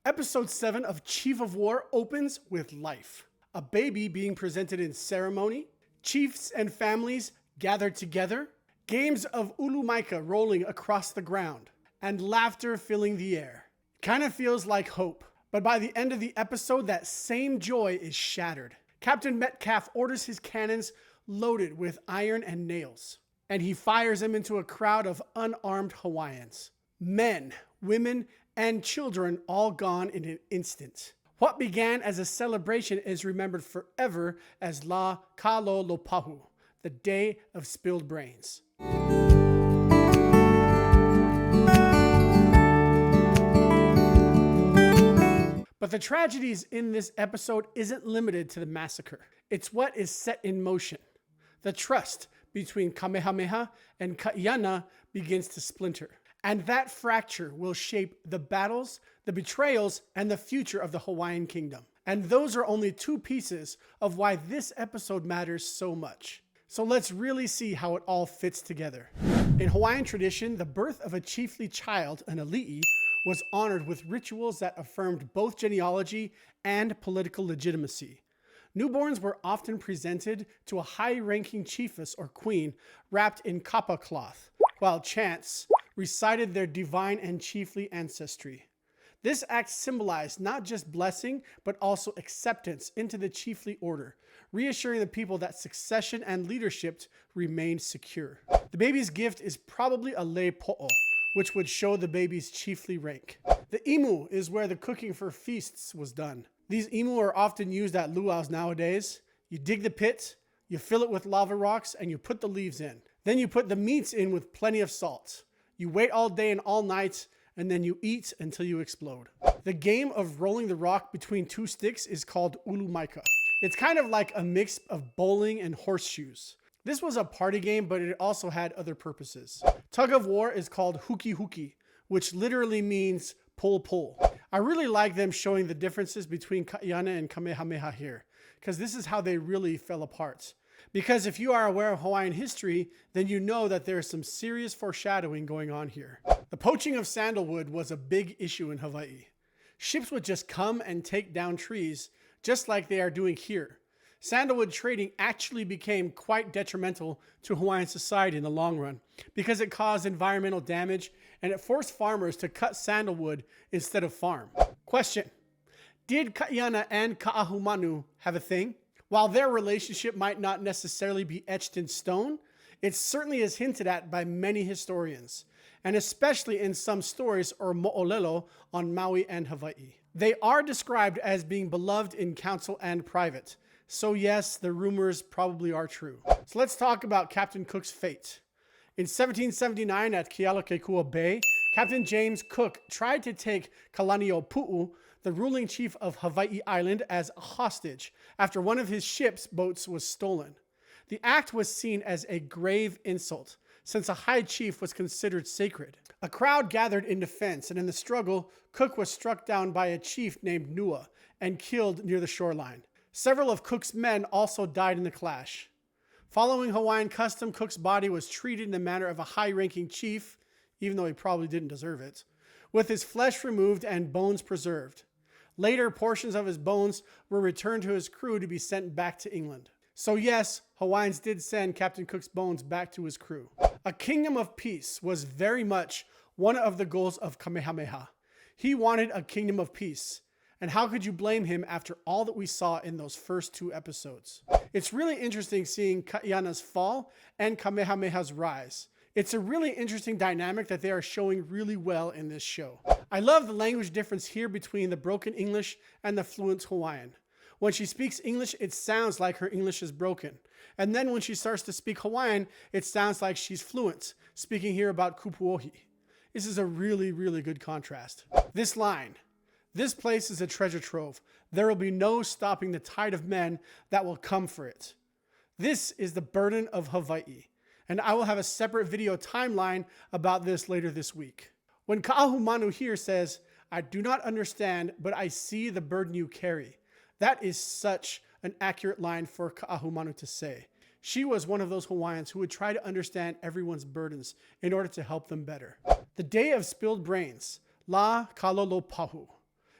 Episode 7 of Chief of War opens with life. A baby being presented in ceremony, chiefs and families gathered together, games of ulumaika rolling across the ground, and laughter filling the air. Kind of feels like hope, but by the end of the episode, that same joy is shattered. Captain Metcalf orders his cannons loaded with iron and nails, and he fires them into a crowd of unarmed Hawaiians. Men, women, and children all gone in an instant. What began as a celebration is remembered forever as La Kalolopahu, the Day of Spilled Brains. But the tragedies in this episode isn't limited to the massacre. It's what is set in motion. The trust between Kamehameha and Kaiana begins to splinter. And that fracture will shape the battles, the betrayals, and the future of the Hawaiian kingdom. And those are only two pieces of why this episode matters so much. So let's really see how it all fits together. In Hawaiian tradition, the birth of a chiefly child, an ali'i, was honored with rituals that affirmed both genealogy and political legitimacy. Newborns were often presented to a high-ranking chiefess or queen wrapped in kapa cloth, while chants recited their divine and chiefly ancestry. This act symbolized not just blessing, but also acceptance into the chiefly order, reassuring the people that succession and leadership remained secure. The baby's gift is probably a lei po'o, which would show the baby's chiefly rank. The imu is where the cooking for feasts was done. These imu are often used at luau's nowadays. You dig the pit, you fill it with lava rocks, and you put the leaves in. Then you put the meats in with plenty of salt. You wait all day and all night, and then you eat until you explode. The game of rolling the rock between two sticks is called ulumaika. It's kind of like a mix of bowling and horseshoes. This was a party game, but it also had other purposes. Tug of war is called huki huki, which literally means pull pull. I really like them showing the differences between Kaiana and Kamehameha here, because this is how they really fell apart. Because if you are aware of Hawaiian history, then you know that there is some serious foreshadowing going on here. The poaching of sandalwood was a big issue in Hawaii. Ships would just come and take down trees, just like they are doing here. Sandalwood trading actually became quite detrimental to Hawaiian society in the long run because it caused environmental damage and it forced farmers to cut sandalwood instead of farm. Question: did Kaiana and Ka'ahumanu have a thing? While their relationship might not necessarily be etched in stone, it certainly is hinted at by many historians, and especially in some stories or mo'olelo on Maui and Hawaii. They are described as being beloved in council and private. So yes, the rumors probably are true. So let's talk about Captain Cook's fate. In 1779 at Kealakekua Bay, Captain James Cook tried to take Kalaniʻopuʻu, the ruling chief of Hawaii Island, as a hostage after one of his ship's boats was stolen. The act was seen as a grave insult, since a high chief was considered sacred. A crowd gathered in defense, and in the struggle, Cook was struck down by a chief named Nua and killed near the shoreline. Several of Cook's men also died in the clash. Following Hawaiian custom, Cook's body was treated in the manner of a high-ranking chief, even though he probably didn't deserve it, with his flesh removed and bones preserved. Later, portions of his bones were returned to his crew to be sent back to England. So yes, Hawaiians did send Captain Cook's bones back to his crew. A kingdom of peace was very much one of the goals of Kamehameha. He wanted a kingdom of peace. And how could you blame him after all that we saw in those first two episodes? It's really interesting seeing Kaiana's fall and Kamehameha's rise. It's a really interesting dynamic that they are showing really well in this show. I love the language difference here between the broken English and the fluent Hawaiian. When she speaks English, it sounds like her English is broken. And then when she starts to speak Hawaiian, it sounds like she's fluent, speaking here about kupuohi. This is a really, really good contrast. This line: "This place is a treasure trove. There will be no stopping the tide of men that will come for it." This is the burden of Hawaii, and I will have a separate video timeline about this later this week. When Ka'ahumanu here says, "I do not understand, but I see the burden you carry," that is such an accurate line for Ka'ahumanu to say. She was one of those Hawaiians who would try to understand everyone's burdens in order to help them better. The Day of Spilled Brains, La Kalolopahu,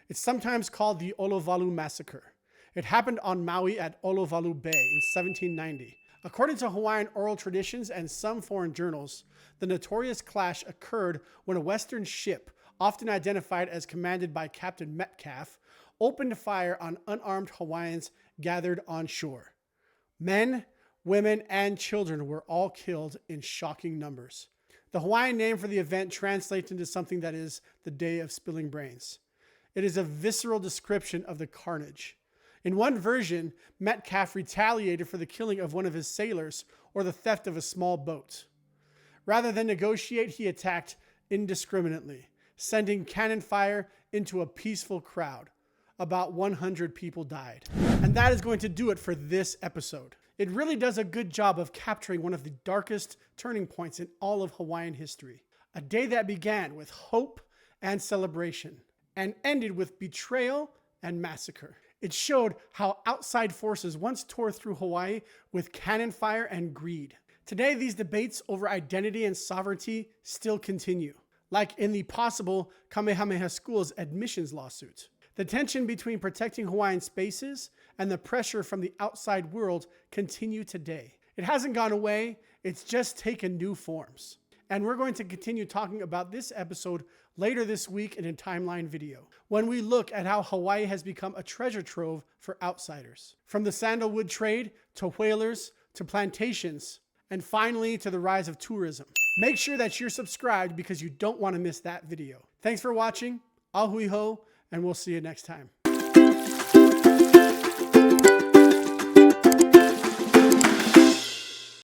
It's sometimes called the Olowalu massacre. It happened on Maui at Olowalu Bay in 1790. According to Hawaiian oral traditions and some foreign journals, the notorious clash occurred when a Western ship, often identified as commanded by Captain Metcalf, opened fire on unarmed Hawaiians gathered on shore. Men, women, and children were all killed in shocking numbers. The Hawaiian name for the event translates into something that is the Day of Spilling Brains. It is a visceral description of the carnage. In one version, Metcalf retaliated for the killing of one of his sailors or the theft of a small boat. Rather than negotiate, he attacked indiscriminately, sending cannon fire into a peaceful crowd. About 100 people died. And that is going to do it for this episode. It really does a good job of capturing one of the darkest turning points in all of Hawaiian history. A day that began with hope and celebration and ended with betrayal and massacre. It showed how outside forces once tore through Hawaii with cannon fire and greed. Today, these debates over identity and sovereignty still continue, like in the possible Kamehameha School's admissions lawsuit. The tension between protecting Hawaiian spaces and the pressure from the outside world continue today. It hasn't gone away, it's just taken new forms. And we're going to continue talking about this episode later this week in a timeline video, when we look at how Hawaii has become a treasure trove for outsiders. From the Sandalwood trade, to whalers, to plantations, and finally to the rise of tourism. Make sure that you're subscribed because you don't want to miss that video. Thanks for watching. Ahui ho, and we'll see you next time.